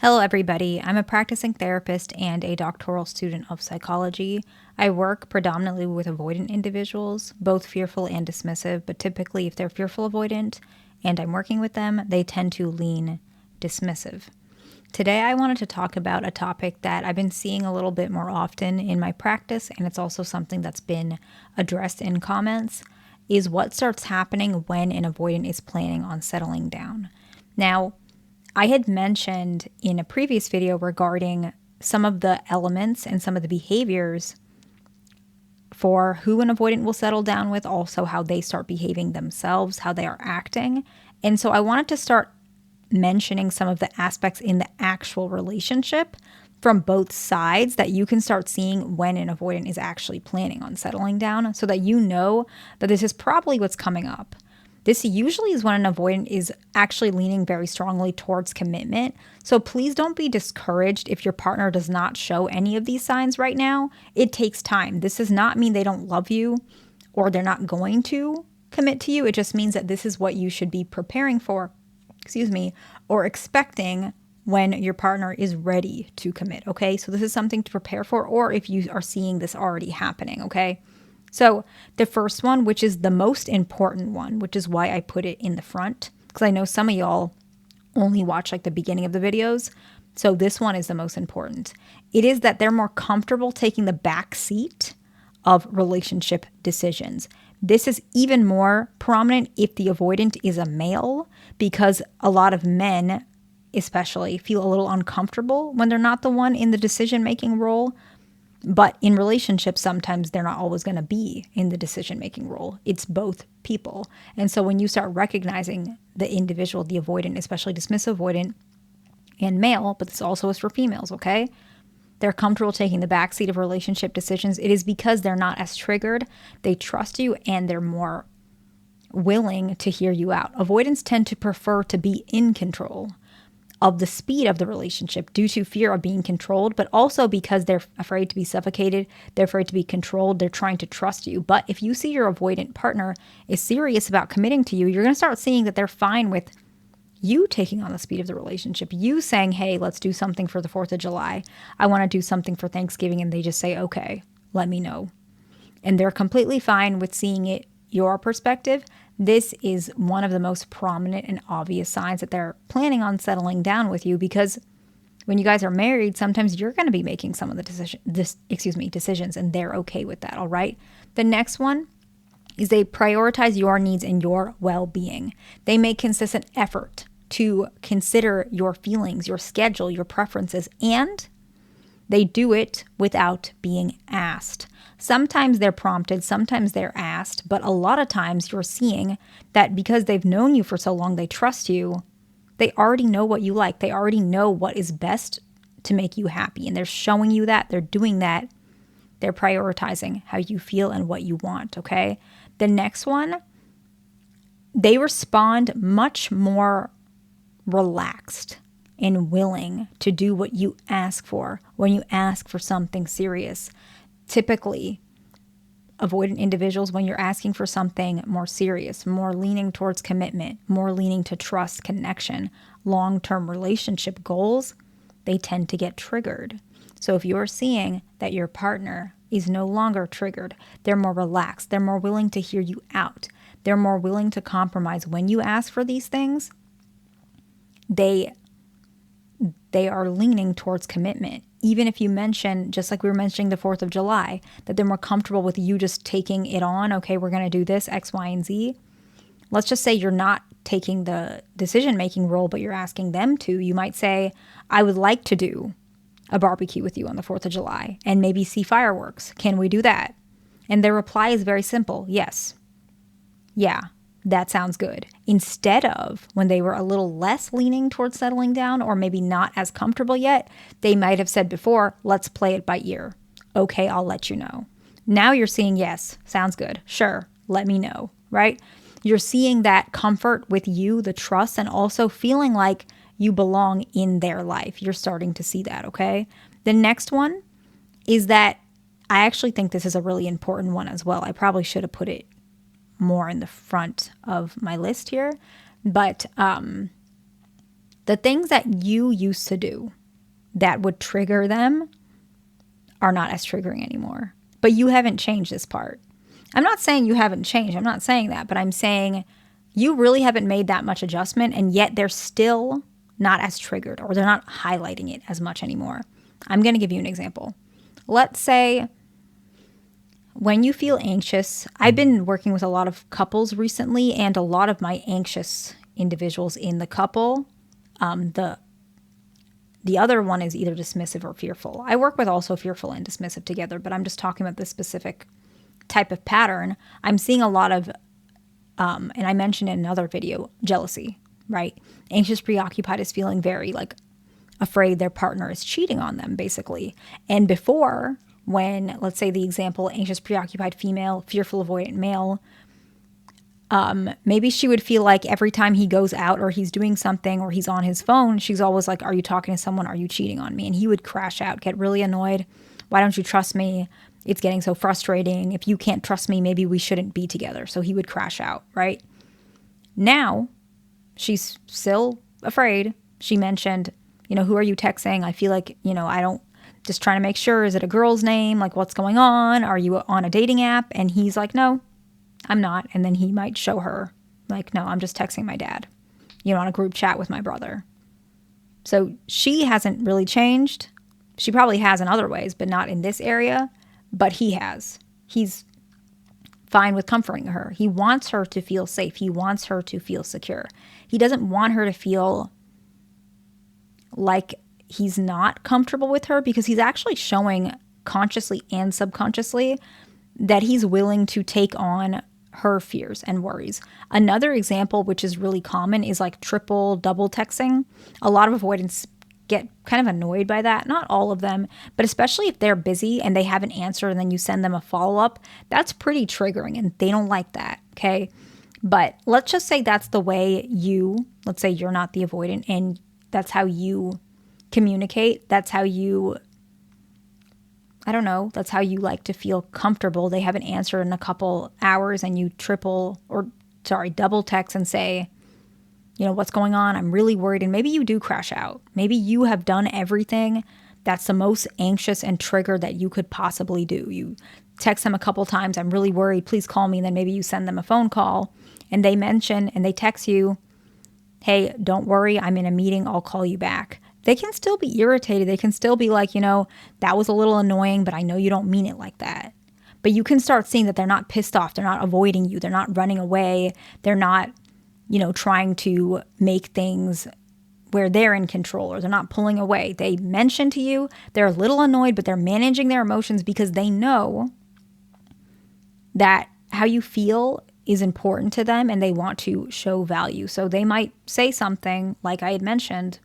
Hello, everybody. I'm a practicing therapist and a doctoral student of psychology. I work predominantly with avoidant individuals, both fearful and dismissive, but typically, if they're fearful avoidant and I'm working with them, they tend to lean dismissive. Today, I wanted to talk about a topic that I've been seeing a little bit more often in my practice, and it's also something that's been addressed in comments, is what starts happening when an avoidant is planning on settling down. Now, I had mentioned in a previous video regarding some of the elements and some of the behaviors for who an avoidant will settle down with, also how they start behaving themselves, how they are acting. And so I wanted to start mentioning some of the aspects in the actual relationship from both sides that you can start seeing when an avoidant is actually planning on settling down, so that you know that this is probably what's coming up. This usually is when an avoidant is actually leaning very strongly towards commitment. So please don't be discouraged if your partner does not show any of these signs right now. It takes time. This does not mean they don't love you or they're not going to commit to you. It just means that this is what you should be preparing for, or expecting when your partner is ready to commit, okay? So this is something to prepare for, or if you are seeing this already happening, okay? So the first one, which is the most important one, which is why I put it in the front, because I know some of y'all only watch like the beginning of the videos. So this one is the most important. It is that they're more comfortable taking the back seat of relationship decisions. This is even more prominent if the avoidant is a male, because a lot of men especially feel a little uncomfortable when they're not the one in the decision-making role. But in relationships, sometimes they're not always going to be in the decision-making role. It's both people. And so when you start recognizing the individual, the avoidant, especially dismissive avoidant and male, but this also is for females, okay? They're comfortable taking the backseat of relationship decisions. It is because they're not as triggered. They trust you and they're more willing to hear you out. Avoidants tend to prefer to be in control of the speed of the relationship due to fear of being controlled, but also because they're afraid to be suffocated, they're afraid to be controlled, they're trying to trust you. But if you see your avoidant partner is serious about committing to you, you're going to start seeing that they're fine with you taking on the speed of the relationship, you saying, hey, let's do something for the 4th of July. I want to do something for Thanksgiving. And they just say, okay, let me know. And they're completely fine with seeing it your perspective. This is one of the most prominent and obvious signs that they're planning on settling down with you, because when you guys are married, sometimes you're going to be making some of the decisions, and they're okay with that, all right? The next one is they prioritize your needs and your well-being. They make consistent effort to consider your feelings, your schedule, your preferences, and they do it without being asked. Sometimes they're prompted, sometimes they're asked, but a lot of times you're seeing that because they've known you for so long, they trust you, they already know what you like. They already know what is best to make you happy. And they're showing you that, they're doing that. They're prioritizing how you feel and what you want, okay? The next one, they respond much more relaxed and willing to do what you ask for when you ask for something serious. Typically, avoidant individuals, when you're asking for something more serious, more leaning towards commitment, more leaning to trust, connection, long-term relationship goals, they tend to get triggered. So if you're seeing that your partner is no longer triggered, they're more relaxed, they're more willing to hear you out, they're more willing to compromise when you ask for these things, they are leaning towards commitment. Even if you mention, just like we were mentioning the 4th of July, that they're more comfortable with you just taking it on. Okay, we're going to do this, X, Y, and Z. Let's just say you're not taking the decision-making role, but you're asking them to. You might say, I would like to do a barbecue with you on the 4th of July and maybe see fireworks. Can we do that? And their reply is very simple. Yes. Yeah. That sounds good. Instead of when they were a little less leaning towards settling down or maybe not as comfortable yet, they might have said before, let's play it by ear. Okay, I'll let you know. Now you're seeing, yes, sounds good. Sure, let me know, right? You're seeing that comfort with you, the trust, and also feeling like you belong in their life. You're starting to see that, okay? The next one is that I actually think this is a really important one as well. I probably should have put it more in the front of my list here, but The things that you used to do that would trigger them are not as triggering anymore. But you haven't changed this part. I'm not saying you haven't changed. I'm not saying that. But I'm saying you really haven't made that much adjustment, and yet they're still not as triggered, or they're not highlighting it as much anymore. I'm going to give you an example. Let's say when you feel anxious, I've been working with a lot of couples recently, and a lot of my anxious individuals in the couple, the other one is either dismissive or fearful. I work with also fearful and dismissive together, but I'm just talking about this specific type of pattern. I'm seeing a lot of, and I mentioned in another video, jealousy, right? Anxious, preoccupied is feeling very like afraid their partner is cheating on them, basically. And before, when, let's say the example, anxious, preoccupied female, fearful, avoidant male, maybe she would feel like every time he goes out or he's doing something or he's on his phone, she's always like, are you talking to someone? Are you cheating on me? And he would crash out, get really annoyed. Why don't you trust me? It's getting so frustrating. If you can't trust me, maybe we shouldn't be together. So he would crash out, right? Now, she's still afraid. She mentioned, who are you texting? I feel like, just trying to make sure, is it a girl's name? Like, what's going on? Are you on a dating app? And he's like, no, I'm not. And then he might show her, like, no, I'm just texting my dad, on a group chat with my brother. So she hasn't really changed. She probably has in other ways, but not in this area. But he has. He's fine with comforting her. He wants her to feel safe. He wants her to feel secure. He doesn't want her to feel like he's not comfortable with her, because he's actually showing consciously and subconsciously that he's willing to take on her fears and worries. Another example, which is really common, is like triple, double texting. A lot of avoidants get kind of annoyed by that. Not all of them, but especially if they're busy and they haven't answered and then you send them a follow-up, that's pretty triggering and they don't like that, okay? But let's just say that's the way let's say you're not the avoidant and that's how you communicate. That's how you, that's how you like to feel comfortable. They haven't answered in a couple hours and you double text and say, what's going on? I'm really worried. And maybe you do crash out. Maybe you have done everything that's the most anxious and triggered that you could possibly do. You text them a couple times, I'm really worried, please call me. And then maybe you send them a phone call and they mention and they text you, hey, don't worry, I'm in a meeting, I'll call you back. They can still be irritated. They can still be like, that was a little annoying, but I know you don't mean it like that. But you can start seeing that they're not pissed off. They're not avoiding you. They're not running away. They're not, trying to make things where they're in control, or they're not pulling away. They mention to you, they're a little annoyed, but they're managing their emotions because they know that how you feel is important to them and they want to show value. So they might say something like I had mentioned,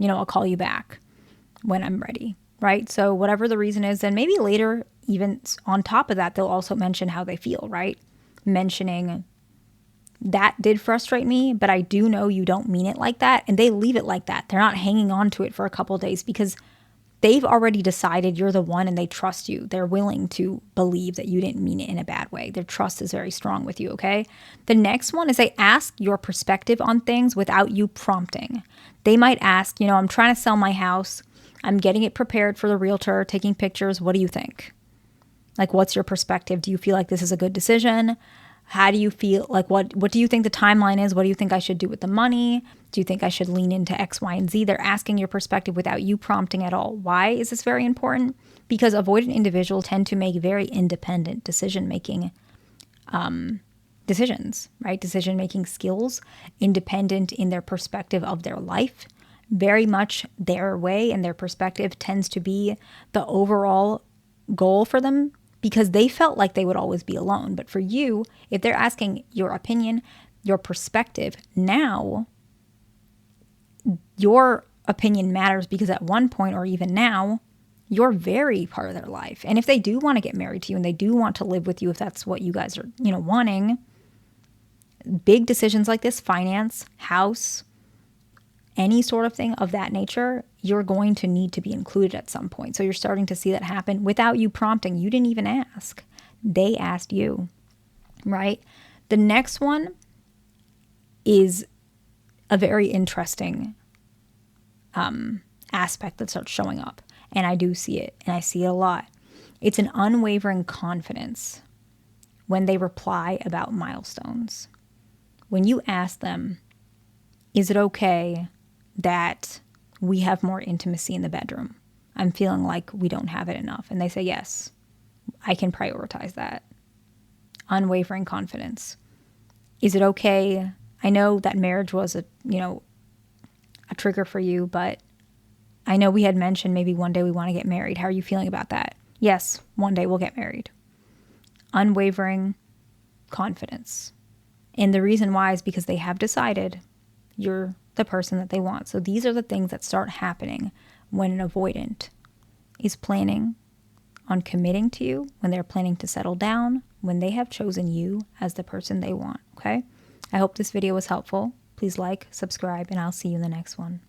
I'll call you back when I'm ready, right? So whatever the reason is, then maybe later, even on top of that, they'll also mention how they feel, right? Mentioning that did frustrate me, but I do know you don't mean it like that. And they leave it like that. They're not hanging on to it for a couple of days because they've already decided you're the one and they trust you. They're willing to believe that you didn't mean it in a bad way. Their trust is very strong with you, okay? The next one is they ask your perspective on things without you prompting. They might ask, I'm trying to sell my house. I'm getting it prepared for the realtor, taking pictures. What do you think? Like, what's your perspective? Do you feel like this is a good decision? How do you feel? Like, what do you think the timeline is? What do you think I should do with the money? Do you think I should lean into X, Y, and Z? They're asking your perspective without you prompting at all. Why is this very important? Because avoidant individuals tend to make very independent decision-making decisions, right? Decision-making skills, independent in their perspective of their life. Very much their way and their perspective tends to be the overall goal for them, because they felt like they would always be alone. But for you, if they're asking your opinion, your perspective, now your opinion matters, because at one point or even now, you're very part of their life. And if they do want to get married to you and they do want to live with you, if that's what you guys are, wanting, big decisions like this, finance, house, any sort of thing of that nature, you're going to need to be included at some point. So you're starting to see that happen without you prompting. You didn't even ask. They asked you, right? The next one is a very interesting aspect that starts showing up. And I do see it, and I see it a lot. It's an unwavering confidence when they reply about milestones. When you ask them, is it okay that we have more intimacy in the bedroom? I'm feeling like we don't have it enough. And they say, yes, I can prioritize that. Unwavering confidence. Is it okay? I know that marriage was a trigger for you, but I know we had mentioned maybe one day we want to get married. How are you feeling about that? Yes, one day we'll get married. Unwavering confidence. And the reason why is because they have decided you're the person that they want. So these are the things that start happening when an avoidant is planning on committing to you, when they're planning to settle down, when they have chosen you as the person they want, okay? I hope this video was helpful. Please like, subscribe, and I'll see you in the next one.